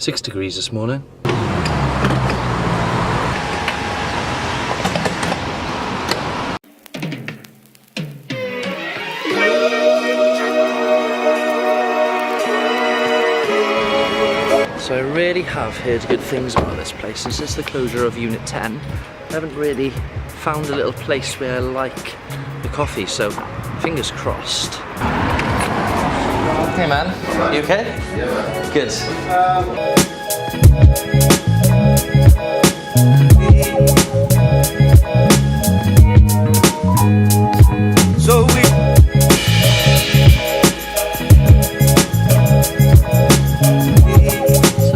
6 degrees this morning. So I really have heard good things about this place, and since the closure of Unit 10, I haven't really found a little place where I like the coffee, so fingers crossed. Hey man, you okay? Yeah man. Good. So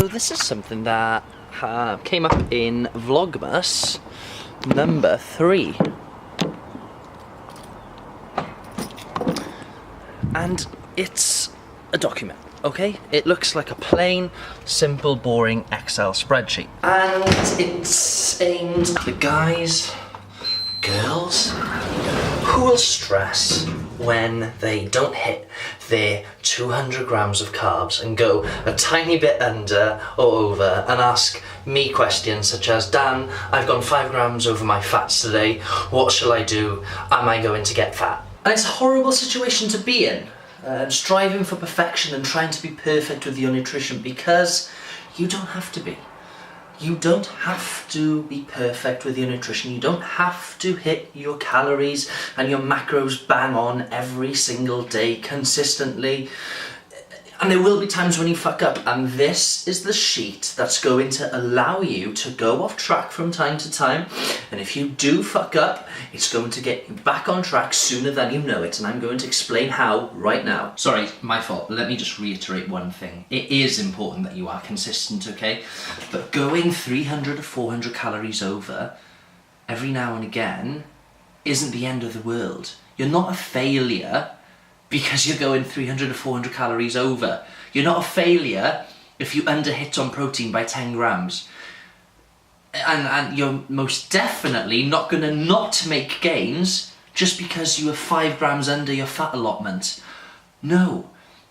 this is something that came up in VLOGMAS number 3. And it's a document, okay? It looks like a plain, simple, boring Excel spreadsheet. And it's aimed at the guys, girls, who will stress when they don't hit their 200 grams of carbs and go a tiny bit under or over and ask me questions such as, Dan, I've gone 5 grams over my fats today, what shall I do? Am I going to get fat? And it's a horrible situation to be in, striving for perfection and trying to be perfect with your nutrition, because you don't have to be. You don't have to be perfect with your nutrition. You don't have to hit your calories and your macros bang on every single day consistently. And there will be times when you fuck up, and this is the sheet that's going to allow you to go off track from time to time. And if you do fuck up, it's going to get you back on track sooner than you know it, and I'm going to explain how right now. Sorry, my fault. Let me just reiterate one thing. It is important that you are consistent, okay? But going 300 or 400 calories over every now and again isn't the end of the world. You're not a failure because you're going 300 or 400 calories over. You're not a failure if you underhit on protein by 10 grams. And you're most definitely not going to not make gains just because you are 5 grams under your fat allotment. No.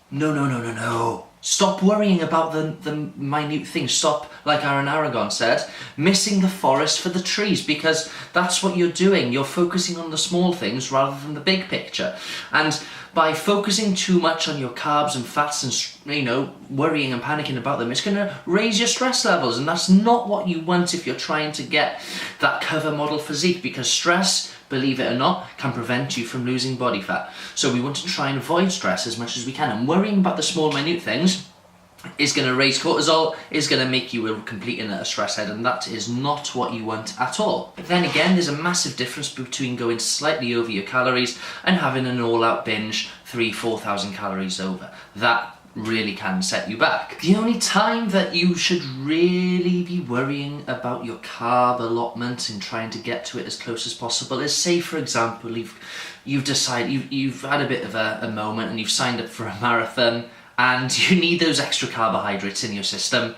No, no, no, no, no. Stop worrying about the minute things. Stop, like Aaron Aragon said, missing the forest for the trees, because that's what you're doing. You're focusing on the small things rather than the big picture. And by focusing too much on your carbs and fats and, you know, worrying and panicking about them, it's going to raise your stress levels, and that's not what you want if you're trying to get that cover model physique, because stress, believe it or not, can prevent you from losing body fat. So we want to try and avoid stress as much as we can, and worrying about the small minute things is going to raise cortisol, is going to make you a complete and utter stress head, and that is not what you want at all. But then again, there's a massive difference between going slightly over your calories and having an all-out binge 3,000-4,000 calories over. That really can set you back. The only time that you should really be worrying about your carb allotment and trying to get to it as close as possible is, say for example, you've decided, you've had a bit of a moment and you've signed up for a marathon and you need those extra carbohydrates in your system.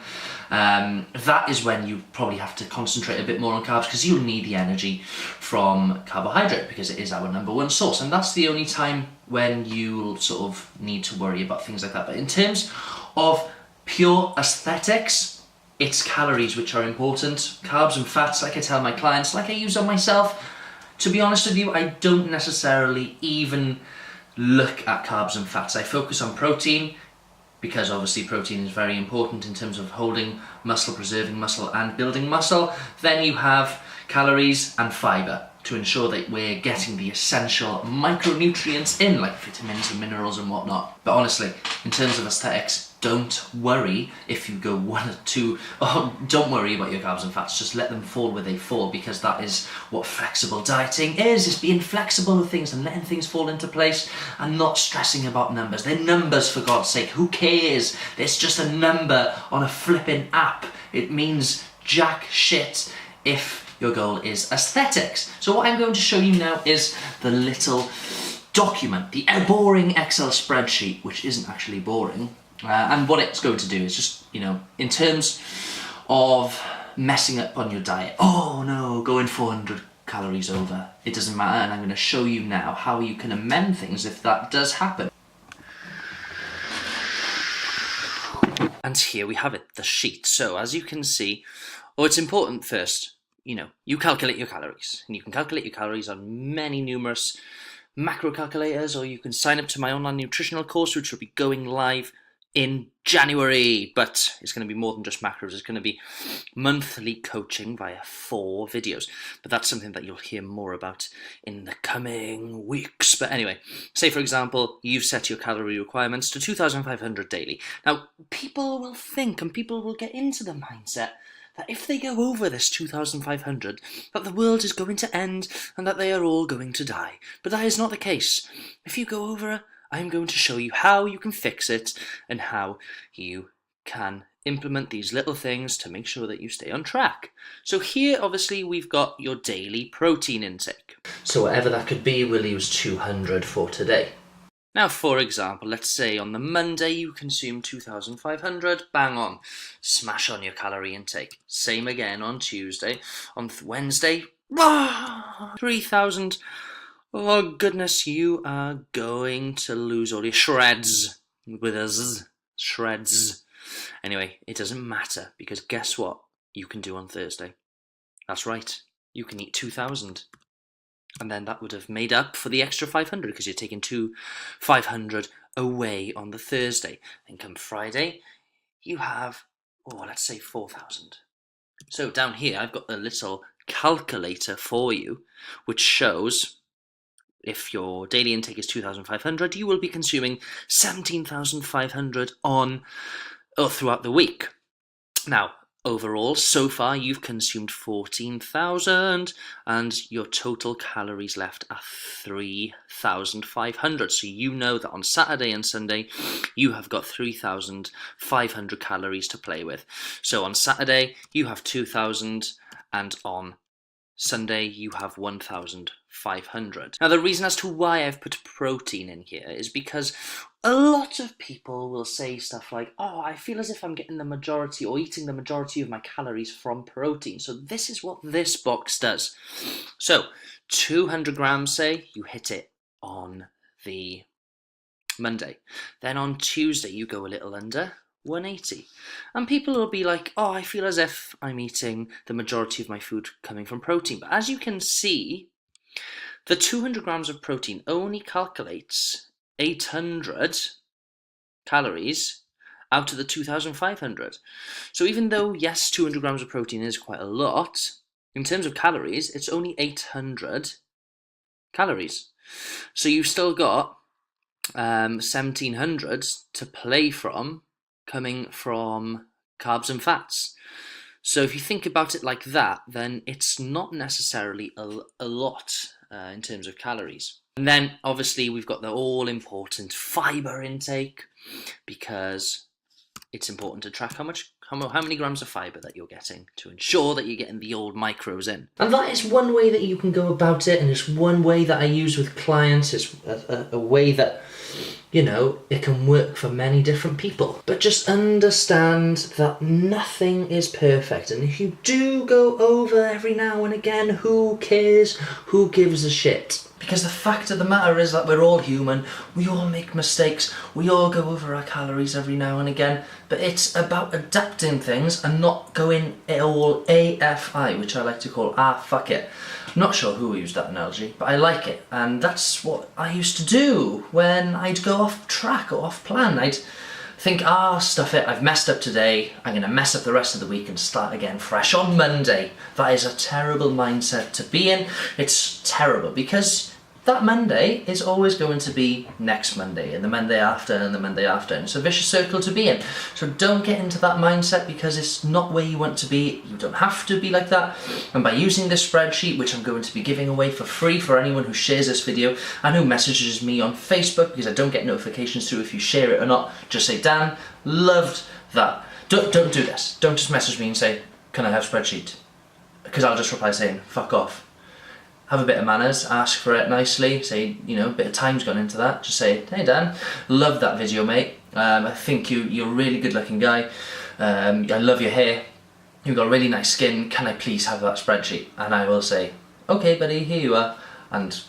That is when you probably have to concentrate a bit more on carbs, because you'll need the energy from carbohydrate because it is our #1 source, and that's the only time when you'll sort of need to worry about things like that. But in terms of pure aesthetics, it's calories which are important. Carbs and fats, like I tell my clients, like I use on myself, to be honest with you, I don't necessarily even look at carbs and fats. I focus on protein, because obviously protein is very important in terms of holding muscle, preserving muscle and building muscle. Then you have calories and fibre to ensure that we're getting the essential micronutrients in, like vitamins and minerals and whatnot. But honestly, in terms of aesthetics, don't worry if you go 1 or 2, don't worry about your carbs and fats, just let them fall where they fall, because that is what flexible dieting is. It's being flexible with things and letting things fall into place and not stressing about numbers. They're numbers, for God's sake, who cares? It's just a number on a flipping app. It means jack shit if your goal is aesthetics. So what I'm going to show you now is the little document, the boring Excel spreadsheet, which isn't actually boring. And what it's going to do is just, you know, in terms of messing up on your diet, oh no, going 400 calories over, it doesn't matter, and I'm going to show you now how you can amend things if that does happen. And here we have it, the sheet. So as you can see, it's important first, you calculate your calories. And you can calculate your calories on many numerous macro calculators, or you can sign up to my online nutritional course, which will be going live in January. But it's going to be more than just macros. It's going to be monthly coaching via 4 videos. But that's something that you'll hear more about in the coming weeks. But anyway, say for example, you've set your calorie requirements to 2,500 daily. Now, people will think and people will get into the mindset that if they go over this 2,500, that the world is going to end and that they are all going to die. But that is not the case. If you go over, I'm going to show you how you can fix it and how you can implement these little things to make sure that you stay on track. So here, obviously, we've got your daily protein intake. So whatever that could be, we'll use 200 for today. Now, for example, let's say on the Monday you consume 2,500, bang on, smash on your calorie intake. Same again on Tuesday. On Wednesday, 3,000. Oh goodness, you are going to lose all your shreds with us. Shreds. Anyway, it doesn't matter, because guess what you can do on Thursday? That's right, you can eat 2,000. And then that would have made up for the extra 500, because you're taking 500 away on the Thursday. Then come Friday, you have, let's say 4,000. So down here, I've got a little calculator for you, which shows if your daily intake is 2,500, you will be consuming 17,500 throughout the week. Now, overall, so far, you've consumed 14,000, and your total calories left are 3,500. So you know that on Saturday and Sunday, you have got 3,500 calories to play with. So on Saturday, you have 2,000, and on Sunday, you have 1,500. Now, the reason as to why I've put protein in here is because a lot of people will say stuff like, I feel as if I'm getting the majority or eating the majority of my calories from protein. So this is what this box does. So 200 grams, say, you hit it on the Monday. Then on Tuesday, you go a little under 180. And people will be like, I feel as if I'm eating the majority of my food coming from protein. But as you can see, the 200 grams of protein only calculates 800 calories out of the 2,500. So even though, yes, 200 grams of protein is quite a lot, in terms of calories, it's only 800 calories. So you've still got 1,700 to play from, coming from carbs and fats. So if you think about it like that, then it's not necessarily a lot in terms of calories. And then obviously we've got the all-important fiber intake, because it's important to track how many grams of fiber that you're getting to ensure that you're getting the old micros in. And that is one way that you can go about it, and it's one way that I use with clients. It's a way that, it can work for many different people. But just understand that nothing is perfect, and if you do go over every now and again, who cares? Who gives a shit? Because the fact of the matter is that we're all human, we all make mistakes, we all go over our calories every now and again, but it's about adapting things and not going all AFI, which I like to call fuck it. I'm not sure who used that analogy, but I like it, and that's what I used to do when I'd go off track or off plan. I'd think, stuff it, I've messed up today, I'm going to mess up the rest of the week and start again fresh on Monday. That is a terrible mindset to be in. It's terrible, because that Monday is always going to be next Monday, and the Monday after, and the Monday after, and it's a vicious circle to be in. So don't get into that mindset, because it's not where you want to be. You don't have to be like that. And by using this spreadsheet, which I'm going to be giving away for free for anyone who shares this video and who messages me on Facebook, because I don't get notifications through if you share it or not, just say, Dan, loved that. Don't do this. Don't just message me and say, can I have spreadsheet? Because I'll just reply saying, fuck off. Have a bit of manners, ask for it nicely, say, a bit of time's gone into that. Just say, hey Dan, love that video, mate. I think you're a really good looking guy. I love your hair. You've got really nice skin. Can I please have that spreadsheet? And I will say, okay buddy, here you are. And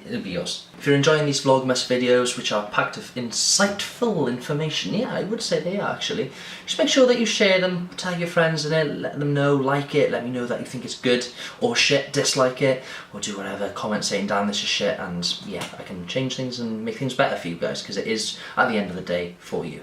it'll be yours. If you're enjoying these Vlogmas videos, which are packed of insightful information, yeah, I would say they are actually, just make sure that you share them, tag your friends in it, let them know, like it, let me know that you think it's good, or shit, dislike it, or do whatever, comment saying, damn, this is shit, and yeah, I can change things and make things better for you guys, because it is, at the end of the day, for you.